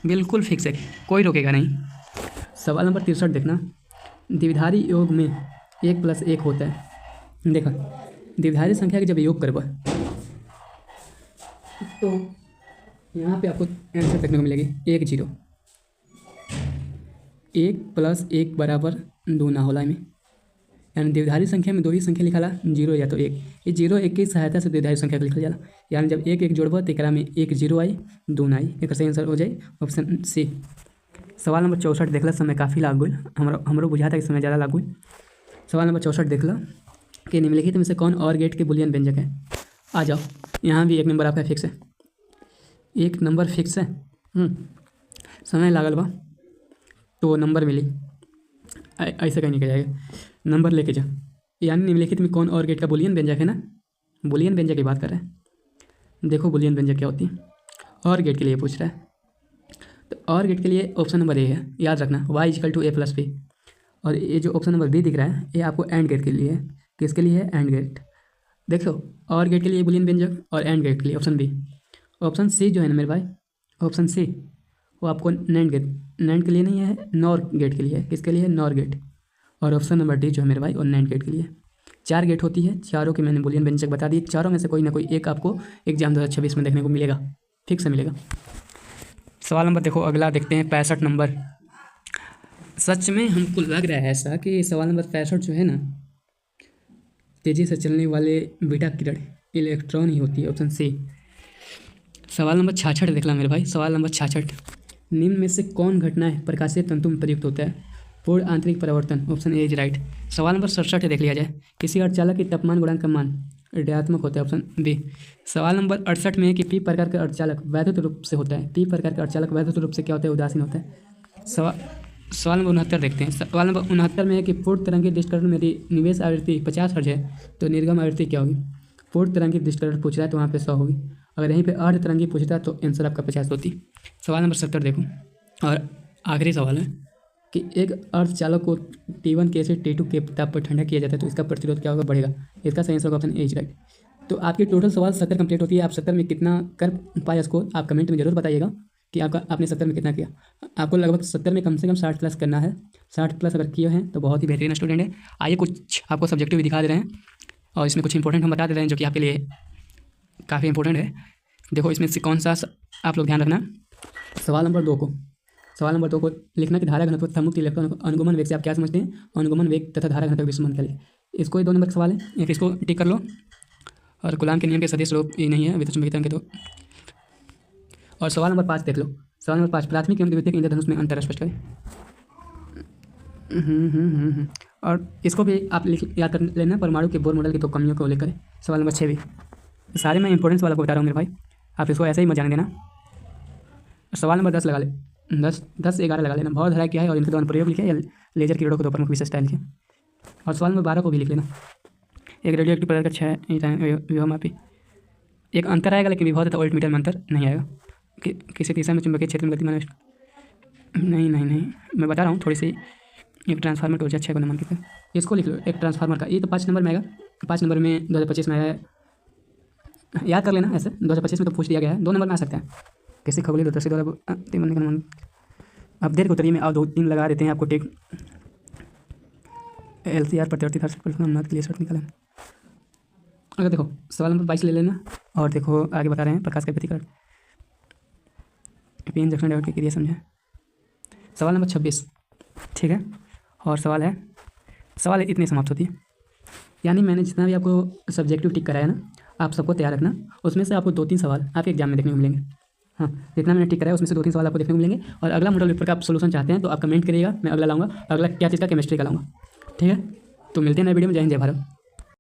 बिल्कुल फिक्स है, कोई रोकेगा नहीं। सवाल नंबर 63 देखना, द्विधारी योग में 1 + 1 होता है। देखा, द्विधारी संख्या के जब योग करवा तो यहाँ पे आपको आंसर देखने को मिलेगी 1 0। 1 + 1 = 2 ना होला में, यानी द्विधारी संख्या में 2 ही संख्या लिखा ला, 0 या तो 1। ये 0 1 की सहायता से द्विधारी संख्या को लिखल जाला, यानी जब 1 1 जोड़ब तो एकरा में 1 0 आई, 2 ना आई। एक सही आंसर हो जाए ऑप्शन सी। सवाल नंबर 64 देखला, समय काफ़ी लाग गई, हमरो बुझाता कि समय ज़्यादा लाग गई। सवाल नंबर 64 देखला कि निम्नलिखित में से कौन और गेट के बुलियन व्यंजक है। आ जाओ, यहाँ भी 1 नंबर आपका फिक्स है, 1 नंबर फिक्स है। समय लागल बा तो नंबर मिली, ऐसे कहीं नहीं कहा जाएगा, नंबर लेके जा। यानी निम्नलिखित में कौन और गेट का बुलियन व्यंजक है ना, बुलियन व्यंजक की बात कर रहे हैं। देखो बुलियन व्यंजक क्या होती है, और गेट के लिए पूछ रहा है, तो और गेट के लिए ऑप्शन नंबर ए है, याद रखना, y = a + b। और ये जो ऑप्शन नंबर बी दिख रहा है ये आपको एंड गेट के लिए है। किसके लिए है? And gate. देखो, और गेट के लिए बुलियन व्यंजक और एंड गेट के लिए ऑप्शन बी। ऑप्शन सी जो है ना मेरे भाई, ऑप्शन सी वो आपको नैंड गेट, नैंड के लिए नहीं है, नॉर गेट के लिए है। किसके लिए? Nor gate. और ऑप्शन नंबर डी जो है मेरे भाई और नैंड गेट के लिए। 4 गेट होती है, चारों की मैंने बुलियन व्यंजक बता दी, चारों में से कोई ना कोई एक आपको एग्जाम 2026 में देखने को मिलेगा, फिक्स मिलेगा। सवाल नंबर देखो अगला देखते हैं 65 नंबर। सच में हमको लग रहा है ऐसा कि सवाल नंबर 65 जो है ना, तेज़ी से चलने वाले बीटा किरण इलेक्ट्रॉन ही होती है, ऑप्शन सी। सवाल नंबर 66 देख ला मेरे भाई, सवाल नंबर 66, निम्न में से कौन घटनाएं प्रकाशीय तंतु में प्रयुक्त होता है? पूर्ण आंतरिक परिवर्तन, ऑप्शन ए इज राइट। सवाल नंबर 67 देख लिया जाए, किसी अर्धचालक की तापमान गुणांक का मान ऋणात्मक होता है, ऑप्शन बी। सवाल नंबर 68 में है कि पी प्रकार का अर्धचालक वैद्युत रूप से होता है, पी प्रकार का अर्धचालक वैद्युत रूप से क्या होता है? उदासीन होता है। सवाल नंबर 69 देखते हैं। सवाल नंबर 69 में है कि पूर्ण तरंगी दृष्टिकरण में यदि निवेश आवृत्ति 50 हर्ट्ज है तो निर्गम आवृत्ति क्या होगी? पूर्ण तरंगी दृष्टिकरण पूछ रहा है तो वहाँ पे 100 होगी, अगर यहीं पे अर्ध तरंगी पूछता है तो आंसर आपका 50 होती। सवाल नंबर 70 देखो, और आखिरी सवाल है कि एक अर्धचालक को T1 के से T2 के ताप पर ठंडा किया जाता है तो इसका प्रतिरोध क्या होगा? बढ़ेगा। इसका सही आंसर होगा ऑप्शन ए इज राइट। तो आपकी टोटल सवाल 70 कंप्लीट होती है। आप 70 में कितना कर पाए स्कोर आप कमेंट में जरूर बताइएगा कि आपने 70 में कितना किया। आपको लगभग 70 में कम से कम 60+ करना है। 60+ अगर किए हैं तो बहुत ही बेहतरीन स्टूडेंट है। आइए कुछ आपको सब्जेक्टिव भी दिखा दे रहे हैं और इसमें कुछ इंपॉर्टेंट हम बता दे रहे हैं जो कि आपके लिए काफ़ी इंपॉर्टेंट है। देखो इसमें से कौन सा आप लोग ध्यान रखना। सवाल नंबर 2 को लिखना कि धारा घनत्व तथा मुक्त इलेक्ट्रॉन अनुगमन वेग से आप क्या समझते हैं? अनुगमन वेग तथा धारा घनत्व के संबंध के लिए इसको ही 2 नंबर का सवाल है, एक इसको टिक कर लो। और कूलाम के नियम के सदिश रूप ये नहीं है विद्युतचुम्बकीय के तो। और सवाल नंबर 5 देख लो। सवाल नंबर 5, प्राथमिक एवं द्वितीयक इंद्रधनुष में अंतर स्पष्ट करें। और इसको भी आप याद कर लेना, परमाणु के बोर मॉडल की 2 कमियों को लेकर। सवाल नंबर 6 भी सारे मैं इंपॉर्टेंस वाला को बता रहा हूँ मेरे भाई, आप इसको ऐसे ही मत जाने देना। सवाल नंबर 10 लगा ले, 10 11 लगा लेना। भौतिक धारा क्या है और इनके द्वारा प्रयोग लिखे, या लेजर किरणों को 2 प्रमुख विशेषता लिखे। और सवाल नंबर 12 को भी लिख लेना। एक रेडियो एक्टिव पदार्थ का 6 विभवमापी, एक अंतर आएगा लेकिन विभव तथा वोल्ट मीटर में अंतर नहीं आएगा। किसी दिशा में चुंबकीय क्षेत्र में गतिमान नहीं मैं बता रहा हूँ थोड़ी सी। एक ट्रांसफार्मर की ऊर्जा 6 गुना कितना, इसको लिख लो। एक ट्रांसफार्मर का ये तो 5 नंबर में आएगा, 5 नंबर में 2025 में आया है, याद कर लेना। ऐसे 2025 में तो पूछ दिया गया है, 2 नंबर में आ सकता है। किसी खगोलीय दूरदर्शी द्वारा बनने का अनुमान। अब देर के उत्तरीय में आप 2-3 लगा देते हैं आपको टिक। LCR प्रतिवर्ती अनुनाद के लिए शर्त निकालें। अगर देखो सवाल नंबर 22 ले लेना। और देखो आगे बता रहे हैं प्रकाश का व्यतिकरण, पीएन जंक्शन डायोड की क्रिया समझें। सवाल नंबर 26 ठीक है। और सवाल इतनी समाप्त होती है। यानी मैंने जितना भी आपको सब्जेक्टिव टिक कराया ना, आप सबको तैयार रखना। उसमें से आपको 2-3 सवाल आपके एग्जाम में देखने को मिलेंगे। हाँ, जितना मैंने टिक कराया उसमें से 2-3 सवाल आपको देखने को मिलेंगे। और अगला मॉडल पेपर का आप सोल्यूशन चाहते हैं तो आप कमेंट करिएगा, मैं अगला लाऊंगा। अगला क्या चीज़ का? केमिस्ट्री का लाऊंगा। ठीक है, तो मिलते हैं नए वीडियो में। जय हिंद, जय भारत।